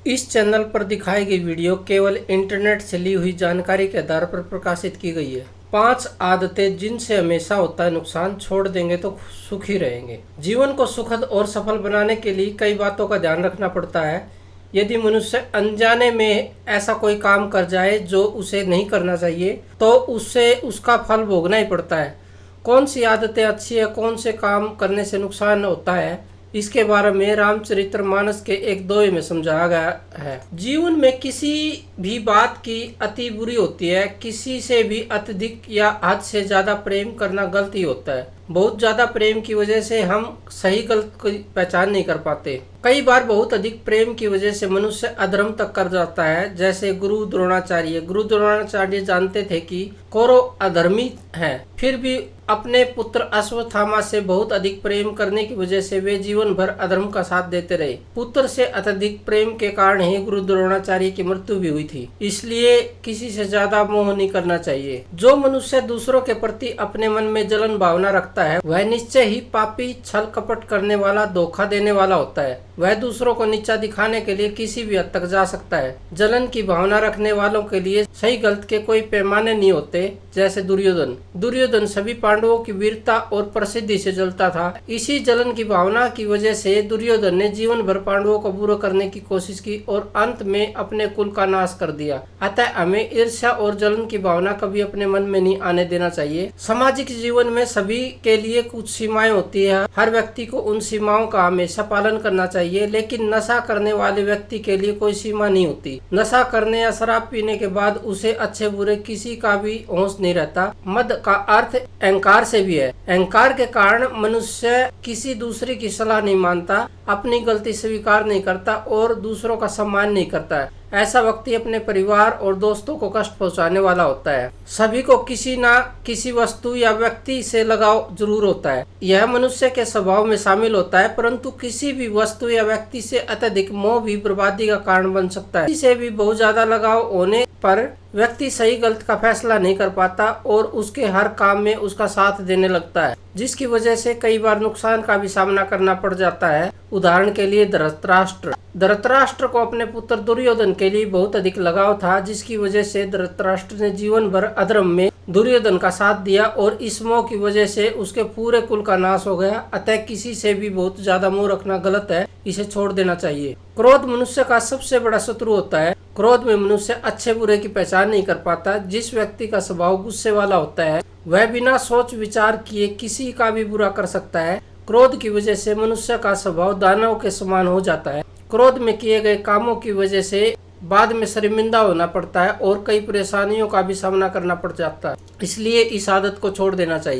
इस चैनल पर दिखाई गई वीडियो केवल इंटरनेट से ली हुई जानकारी के आधार पर प्रकाशित की गई है। 5 आदतें जिनसे हमेशा होता है नुकसान, छोड़ देंगे तो सुखी रहेंगे। जीवन को सुखद और सफल बनाने के लिए कई बातों का ध्यान रखना पड़ता है। यदि मनुष्य अनजाने में ऐसा कोई काम कर जाए जो उसे नहीं करना चाहिए, तो उससे उसका फल भोगना ही पड़ता है। कौन सी आदतें अच्छी है, कौन से काम करने से नुकसान होता है, इसके बारे में रामचरितमानस के एक दोहे में समझाया गया है। जीवन में किसी भी बात की अति बुरी होती है। किसी से भी अत्यधिक या हद से ज्यादा प्रेम करना गलत ही होता है। बहुत ज्यादा प्रेम की वजह से हम सही गलत की पहचान नहीं कर पाते। कई बार बहुत अधिक प्रेम की वजह से मनुष्य अधर्म तक कर जाता है। जैसे गुरु द्रोणाचार्य जानते थे कि कौरव अधर्मी है, फिर भी अपने पुत्र अश्वत्थामा से बहुत अधिक प्रेम करने की वजह से वे जीवन भर अधर्म का साथ देते रहे। पुत्र से अत्यधिक प्रेम के कारण ही गुरु द्रोणाचार्य की मृत्यु भी हुई थी। इसलिए किसी से ज्यादा मोह नहीं करना चाहिए। जो मनुष्य दूसरों के प्रति अपने मन में जलन भावना रखता है, वह निश्चय ही पापी, छल कपट करने वाला, धोखा देने वाला होता है। वह दूसरों को नीचा दिखाने के लिए किसी भी हद तक जा सकता है। जलन की भावना रखने वालों के लिए सही गलत के कोई पैमाने नहीं होते। जैसे दुर्योधन सभी पांडवों की वीरता और प्रसिद्धि से जलता था। इसी जलन की भावना की वजह से दुर्योधन ने जीवन भर पांडवों को बुरा करने की कोशिश की और अंत में अपने कुल का नाश कर दिया। अतः हमें ईर्ष्या और जलन की भावना कभी अपने मन में नहीं आने देना चाहिए। सामाजिक जीवन में सभी के लिए कुछ सीमाएं होती है। हर व्यक्ति को उन सीमाओं का हमेशा पालन करना चाहिए, लेकिन नशा करने वाले व्यक्ति के लिए कोई सीमा नहीं होती। नशा करने या शराब पीने के बाद उसे अच्छे बुरे किसी का भी होश नहीं रहता। मद का अर्थ अहंकार से भी है। अहंकार के कारण मनुष्य किसी दूसरे की सलाह नहीं मानता, अपनी गलती स्वीकार नहीं करता और दूसरों का सम्मान नहीं करता है। ऐसा व्यक्ति अपने परिवार और दोस्तों को कष्ट पहुंचाने वाला होता है। सभी को किसी ना किसी वस्तु या व्यक्ति से लगाव जरूर होता है। यह मनुष्य के स्वभाव में शामिल होता है, परंतु किसी भी वस्तु या व्यक्ति से अत्यधिक मोह भी बर्बादी का कारण बन सकता है। किसी से भी बहुत ज्यादा लगाव होने पर व्यक्ति सही गलत का फैसला नहीं कर पाता और उसके हर काम में उसका साथ देने लगता है, जिसकी वजह से कई बार नुकसान का भी सामना करना पड़ जाता है। उदाहरण के लिए धृतराष्ट्र को अपने पुत्र दुर्योधन के लिए बहुत अधिक लगाव था, जिसकी वजह से धृतराष्ट्र ने जीवन भर अधर्म में दुर्योधन का साथ दिया और इस मोह की वजह से उसके पूरे कुल का नाश हो गया। अतः किसी से भी बहुत ज्यादा मोह रखना गलत है, इसे छोड़ देना चाहिए। क्रोध मनुष्य का सबसे बड़ा शत्रु होता है। क्रोध में मनुष्य अच्छे बुरे की पहचान नहीं कर पाता। जिस व्यक्ति का स्वभाव गुस्से वाला होता है, वह बिना सोच विचार किए किसी का भी बुरा कर सकता है। क्रोध की वजह से मनुष्य का स्वभाव दानव के समान हो जाता है। क्रोध में किए गए कामों की वजह से बाद में शर्मिंदा होना पड़ता है और कई परेशानियों का भी सामना करना पड़ जाता है। इसलिए इस आदत को छोड़ देना चाहिए।